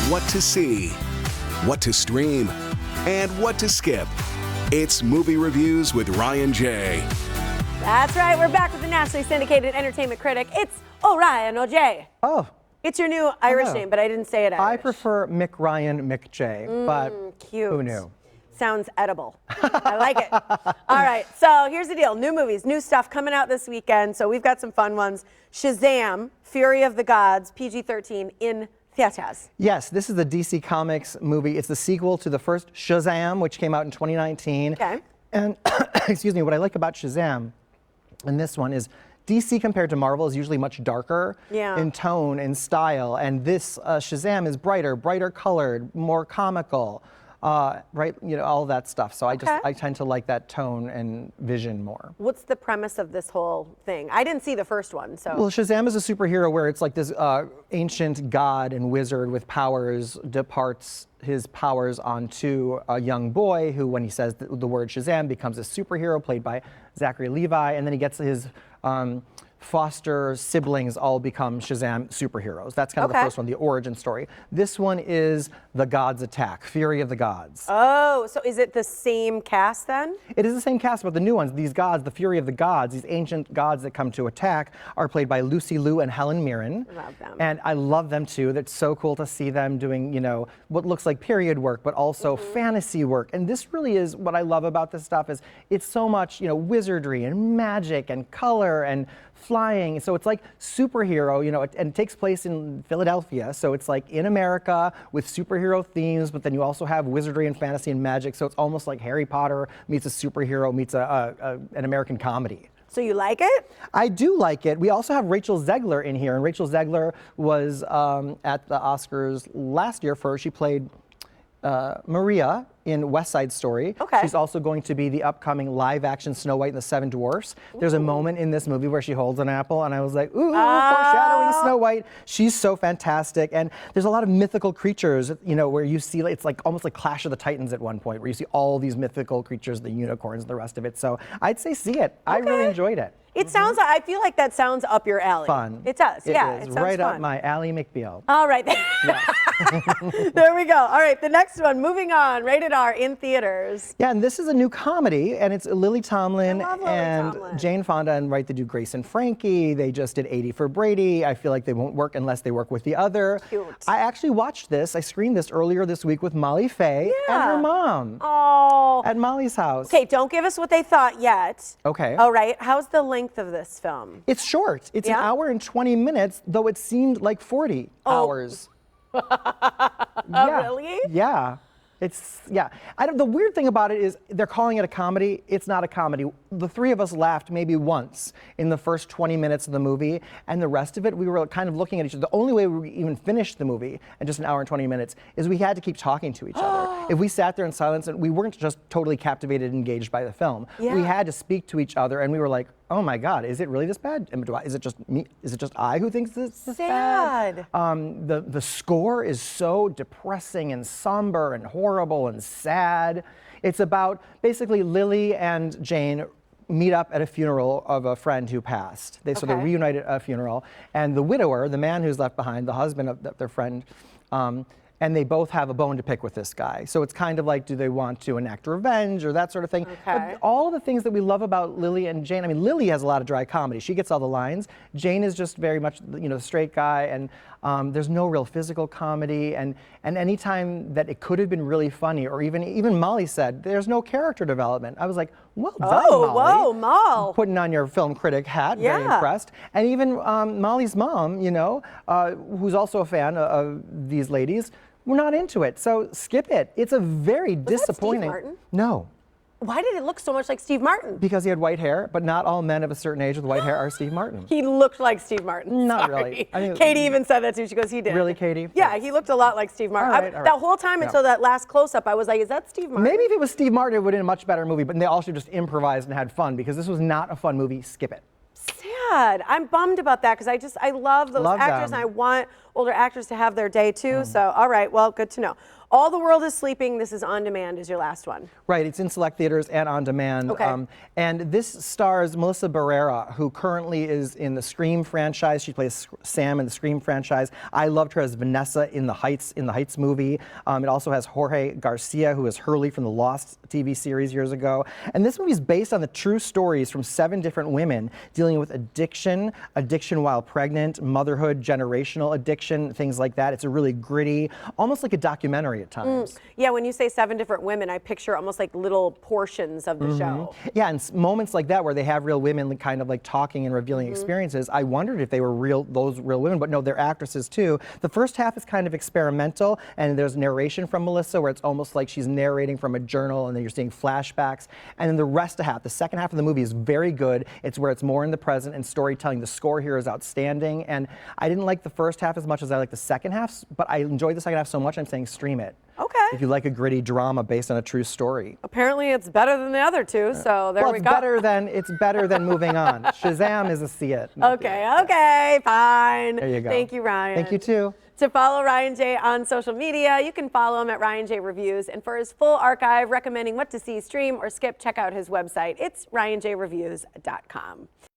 what to see, what to stream, and what to skip. It's Movie Reviews with Ryan J. That's right, we're back with the nationally syndicated entertainment critic. It's Ryan J. Oh. It's your new Irish name, but I didn't say it Irish. I prefer Mick Ryan, Mick J, but cute. who knew? Sounds edible. I like it. All right, so here's the deal. New movies, new stuff coming out this weekend. So we've got some fun ones. Shazam, Fury of the Gods, PG-13 in theaters. Yes, this is the DC Comics movie. It's the sequel to the first Shazam, which came out in 2019. Okay. And excuse me, what I like about Shazam and this one is DC compared to Marvel is usually much darker in tone and style, and this Shazam is brighter colored, more comical, right? You know, all that stuff. So I tend to like that tone and vision more. What's the premise of this whole thing? I didn't see the first one, so. Well, Shazam is a superhero where it's like this ancient god and wizard with powers departs his powers onto a young boy who, when he says the word Shazam, becomes a superhero played by Zachary Levi, and then he gets his foster siblings all become Shazam superheroes. That's kind of the first one, the origin story. This one is The Gods Attack, Fury of the Gods. Oh, so is it the same cast then? It is the same cast, but the new ones, these gods, the Fury of the Gods, these ancient gods that come to attack, are played by Lucy Liu and Helen Mirren. Love them. And I love them too. That's so cool to see them doing, you know, what looks like period work, but also fantasy work. And this really is what I love about this stuff is it's so much, you know, wizardry and magic and color and flying. So it's like superhero, you know, and it takes place in Philadelphia. So it's like in America with superhero themes, but then you also have wizardry and fantasy and magic. So it's almost like Harry Potter meets a superhero meets an American comedy. So you like it? I do like it. We also have Rachel Zegler in here, and Rachel Zegler was at the Oscars last year she played Maria in West Side Story. Okay. She's also going to be the upcoming live-action Snow White and the Seven Dwarfs. There's a moment in this movie where she holds an apple, and I was like, ooh, foreshadowing Snow White. She's so fantastic. And there's a lot of mythical creatures, you know, where you see, it's like almost like Clash of the Titans at one point, where you see all these mythical creatures, the unicorns, and the rest of it. So I'd say see it. I really enjoyed it. It sounds, I feel like that sounds up your alley. Fun. It does, yeah. It It is sounds right fun. up my alley McBeal. All right. There we go. All right, the next one, moving on, rated R in theaters. Yeah, and this is a new comedy, and it's Lily Tomlin I love Lily and Tomlin. Jane Fonda, and they do Grace and Frankie. They just did 80 for Brady. I feel like they won't work unless they work with the other. Cute. I actually watched this. I screened this earlier this week with Molly Faye and her mom Oh. at Molly's house. Okay, don't give us what they thought yet. Okay. All right, how's the length of this film? It's short. It's an hour and 20 minutes, though it seemed like 40 hours. Really? Yeah. It's, the weird thing about it is they're calling it a comedy. It's not a comedy. The three of us laughed maybe once in the first 20 minutes of the movie, and the rest of it, we were kind of looking at each other. The only way we even finished the movie in just an hour and 20 minutes is we had to keep talking to each other. If we sat there in silence, and we weren't just totally captivated and engaged by the film, we had to speak to each other, and we were like, oh my God, is it really this bad? Is it just me? Is it just I who thinks this is bad? The score is so depressing and somber and horrible and sad. It's about basically Lily and Jane meet up at a funeral of a friend who passed. So they reunite at a funeral, and the widower, the man who's left behind, the husband of their friend, and they both have a bone to pick with this guy. So it's kind of like, do they want to enact revenge or that sort of thing? But all of the things that we love about Lily and Jane, I mean, Lily has a lot of dry comedy. She gets all the lines. Jane is just very much, you know, the straight guy, and there's no real physical comedy. And any time that it could have been really funny, or even Molly said, there's no character development. I was like, well done, Molly. Whoa, Moll. Putting on your film critic hat, very impressed. And even Molly's mom, you know, who's also a fan of these ladies, we're not into it, so skip it. It's a very disappointing. That Steve Martin? No. Why did it look so much like Steve Martin? Because he had white hair, but not all men of a certain age with white hair are Steve Martin. He looked like Steve Martin. Not Sorry. really. I mean, Katie even said that too. She goes, he did. Really, Katie? Yeah, he looked a lot like Steve Martin. All right. That whole time until that last close-up, I was like, is that Steve Martin? Maybe if it was Steve Martin, it would have been a much better movie, but they all should just improvised and had fun, because this was not a fun movie. Skip it. Sad. I'm bummed about that, because I love those actors, and I want older actors to have their day too. So, all right, well, good to know. All the World is Sleeping. This is on demand. Is your last one? Right. It's in select theaters and on demand. Okay. And this stars Melissa Barrera, who currently is in the Scream franchise. She plays Sam in the Scream franchise. I loved her as Vanessa in the Heights movie. It also has Jorge Garcia, who is Hurley from the Lost TV series years ago. And this movie is based on the true stories from 7 different women dealing with addiction while pregnant, motherhood, generational addiction, things like that. It's a really gritty, almost like a documentary at times. Yeah, when you say 7 different women, I picture almost like little portions of the show. Yeah, and moments like that where they have real women kind of like talking and revealing experiences, I wondered if they were those real women, but no, they're actresses too. The first half is kind of experimental, and there's narration from Melissa where it's almost like she's narrating from a journal, and then you're seeing flashbacks. And then the rest of the second half of the movie is very good. It's where it's more in the present and storytelling. The score here is outstanding, and I didn't like the first half as much as I liked the second half, but I enjoyed the second half so much I'm saying stream it. Okay. If you like a gritty drama based on a true story. Apparently it's better than the other 2, so there we go. It's better than moving on. Shazam is a see it. Okay, fine. There you go. Thank you, Ryan. Thank you too. To follow Ryan J on social media, you can follow him at Ryan J Reviews. And for his full archive recommending what to see, stream, or skip, check out his website. It's ryanjreviews.com.